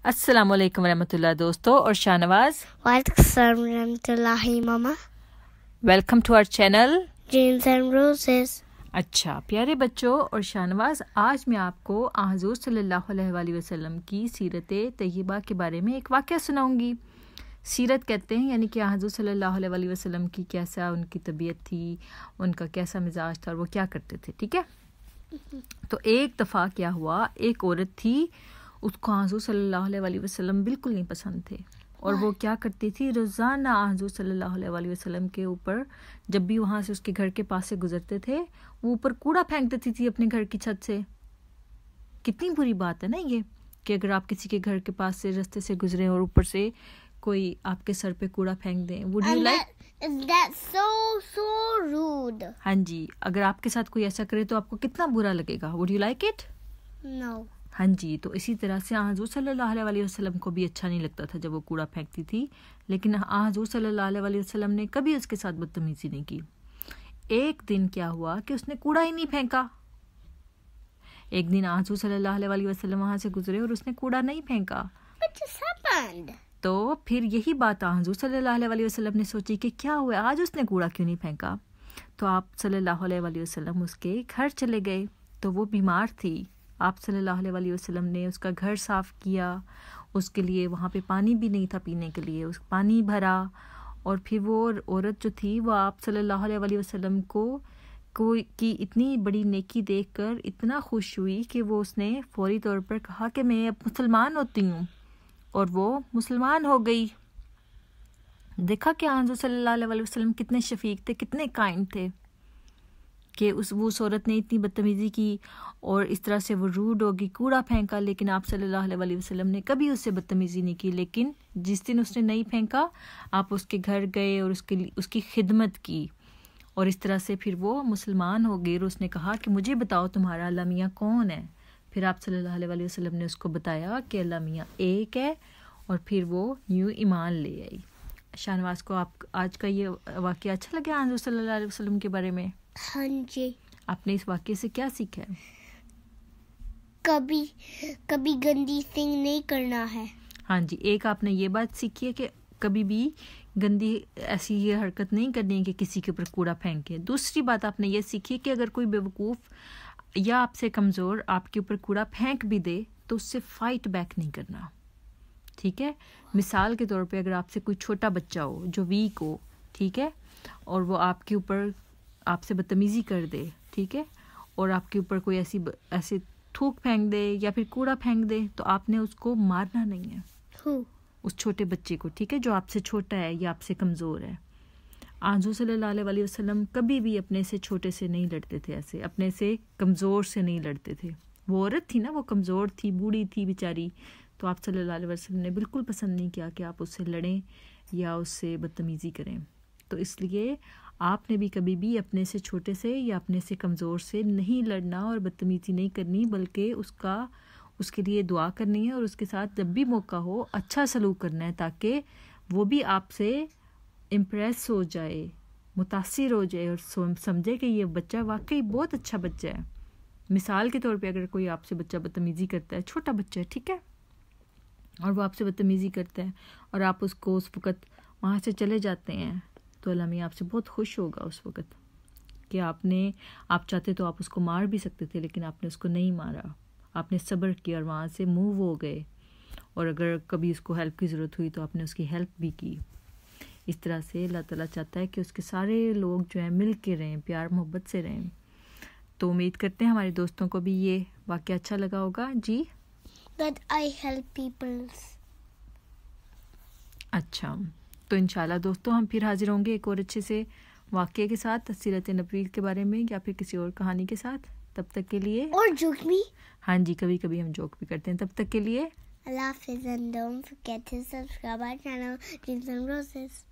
السلام علیکم ورحمۃ اللہ دوستو اور شاہنواز. وعلیکم السلام ورحمۃ اللہ ماما. Welcome to our channel Dreams and Roses. اچھا پیارے بچوں اور شاہنواز، آج میں آپ کو حضور صلی اللہ علیہ وآلہ وسلم کی سیرت طیبہ کے بارے میں ایک واقعہ سناؤں گی. سیرت کہتے ہیں یعنی کہ حضور صلی اللہ علیہ وآلہ وسلم کی کیسا ان کی طبیعت تھی، ان کا کیسا مزاج تھا اور وہ کیا کرتے تھے. ٹھیک ہے، تو ایک دفعہ کیا ہوا، ایک عورت تھی، اس کو حضور صلی اللہ علیہ وآلہ وسلم بالکل نہیں پسند تھے، اور وہ کیا کرتی تھی، روزانہ حضور صلی اللہ علیہ وآلہ وسلم کے اوپر جب بھی وہاں سے اس کے گھر کے پاس سے گزرتے تھے وہ اوپر کوڑا پھینک دیتی تھی اپنے گھر کی چھت سے. کتنی بری بات ہے نا یہ، کہ اگر آپ کسی کے گھر کے پاس سے رستے سے گزریں اور اوپر سے کوئی آپ کے سر پہ کوڑا پھینک دیں. Would you like? That's so rude. ہاں جی، اگر آپ کے ساتھ کوئی ایسا کرے تو آپ کو کتنا برا لگے گا. Would you like it? No. ہاں جی، تو اسی طرح سے حضور صلی اللہ علیہ وآلہ وسلم کو بھی اچھا نہیں لگتا تھا جب وہ کوڑا پھینکتی تھی، لیکن حضور صلی اللہ علیہ وآلہ وسلم نے کبھی اس کے ساتھ بدتمیزی نہیں کی. ایک دن کیا ہوا کہ اس نے کوڑا ہی نہیں پھینکا. ایک دن حضور صلی اللہ علیہ وآلہ وسلم وہاں سے گزرے اور اس نے کوڑا نہیں پھینکا. What just happened? تو پھر یہی بات حضور صلی اللہ علیہ وسلم نے سوچی کہ کیا ہوا، آج اس نے کوڑا کیوں نہیں پھینکا. تو آپ صلی اللہ علیہ وسلم اس کے گھر چلے گئے. تو وہ بیمار تھی. آپ صلی اللہ علیہ وسلم نے اس کا گھر صاف کیا، اس کے لیے وہاں پہ پانی بھی نہیں تھا پینے کے لیے، اس پانی بھرا. اور پھر وہ عورت جو تھی وہ آپ صلی اللہ علیہ وسلم کو کی اتنی بڑی نیکی دیکھ کر اتنا خوش ہوئی کہ وہ اس نے فوری طور پر کہا کہ میں اب مسلمان ہوتی ہوں، اور وہ مسلمان ہو گئی. دیکھا کہ حضور صلی اللہ علیہ وسلم کتنے شفیق تھے، کتنے کائنڈ تھے، کہ اس عورت نے اتنی بدتمیزی کی اور اس طرح سے وہ روڈ ہوگی، کوڑا پھینکا، لیکن آپ صلی اللہ علیہ وسلم نے کبھی اس سے بدتمیزی نہیں کی. لیکن جس دن اس نے نہیں پھینکا، آپ اس کے گھر گئے اور اس کی خدمت کی، اور اس طرح سے پھر وہ مسلمان ہو گئی. اور اس نے کہا کہ مجھے بتاؤ تمہارا اللہ میاں کون ہے. پھر آپ صلی اللہ علیہ وسلم نے اس کو بتایا کہ اللہ میاں ایک ہے، اور پھر وہ یوں ایمان لے آئی. شاہنواز کو آپ آج کا یہ واقعہ اچھا لگا حضور صلی اللہ علیہ وسلم کے بارے میں؟ ہاں جی. آپ نے اس واقعے سے کیا سیکھا ہے؟ کبھی گندی تھنگ نہیں کرنا ہے. ہاں جی، ایک آپ نے یہ بات سیکھی ہے کہ کبھی بھی گندی ایسی یہ حرکت نہیں کرنی ہے کہ کسی کے اوپر کوڑا پھینکے. دوسری بات آپ نے یہ سیکھی ہے کہ اگر کوئی بیوقوف یا آپ سے کمزور آپ کے اوپر کوڑا پھینک بھی دے تو اس سے فائٹ بیک نہیں کرنا. ٹھیک ہے، مثال کے طور پہ اگر آپ سے کوئی چھوٹا بچہ ہو جو ویک ہو، ٹھیک ہے، اور وہ آپ کے اوپر آپ سے بدتمیزی کر دے، ٹھیک ہے، اور آپ کے اوپر کوئی ایسی تھوک پھینک دے یا پھر کوڑا پھینک دے، تو آپ نے اس کو مارنا نہیں ہے، اس چھوٹے بچے کو، ٹھیک ہے، جو آپ سے چھوٹا ہے یا آپ سے کمزور ہے. حضور صلی اللہ علیہ وسلم کبھی بھی اپنے سے چھوٹے سے نہیں لڑتے تھے، ایسے اپنے سے کمزور سے نہیں لڑتے تھے. وہ عورت تھی نا، وہ کمزور تھی، بوڑھی تھی بیچاری، تو آپ صلی اللہ علیہ وسلم نے بالکل پسند نہیں کیا کہ آپ اس سے لڑیں یا اس سے بدتمیزی کریں. تو اس لیے آپ نے بھی کبھی بھی اپنے سے چھوٹے سے یا اپنے سے کمزور سے نہیں لڑنا اور بدتمیزی نہیں کرنی، بلکہ اس کے لیے دعا کرنی ہے، اور اس کے ساتھ جب بھی موقع ہو اچھا سلوک کرنا ہے، تاکہ وہ بھی آپ سے امپریس ہو جائے، متاثر ہو جائے، اور سمجھے کہ یہ بچہ واقعی بہت اچھا بچہ ہے. مثال کے طور پہ اگر کوئی آپ سے بچہ بدتمیزی کرتا ہے، چھوٹا بچہ ہے، ٹھیک ہے، اور وہ آپ سے بدتمیزی کرتا ہے اور آپ اس کو اس وقت وہاں سے چلے جاتے ہیں، تو اللہ میاں آپ سے بہت خوش ہوگا اس وقت کہ آپ چاہتے تو آپ اس کو مار بھی سکتے تھے، لیکن آپ نے اس کو نہیں مارا، آپ نے صبر کیا اور وہاں سے موو ہو گئے. اور اگر کبھی اس کو ہیلپ کی ضرورت ہوئی تو آپ نے اس کی ہیلپ بھی کی. اس طرح سے اللہ تعالیٰ چاہتا ہے کہ اس کے سارے لوگ جو ہیں مل کے رہیں، پیار محبت سے رہیں. تو امید کرتے ہیں ہمارے دوستوں کو بھی یہ واقعہ اچھا لگا ہوگا. جی، That I help people. اچھا، تو انشاءاللہ دوستوں ہم پھر حاضر ہوں گے ایک اور اچھے سے واقعے کے ساتھ، سیرت نبوی کے بارے میں یا پھر کسی اور کہانی کے ساتھ. تب تک کے لیے، اور جوک بھی، ہاں جی، کبھی کبھی ہم جوک بھی کرتے ہیں. تب تک کے لیے اللہ حافظ, and don't forget to subscribe our channel Dreams and Roses.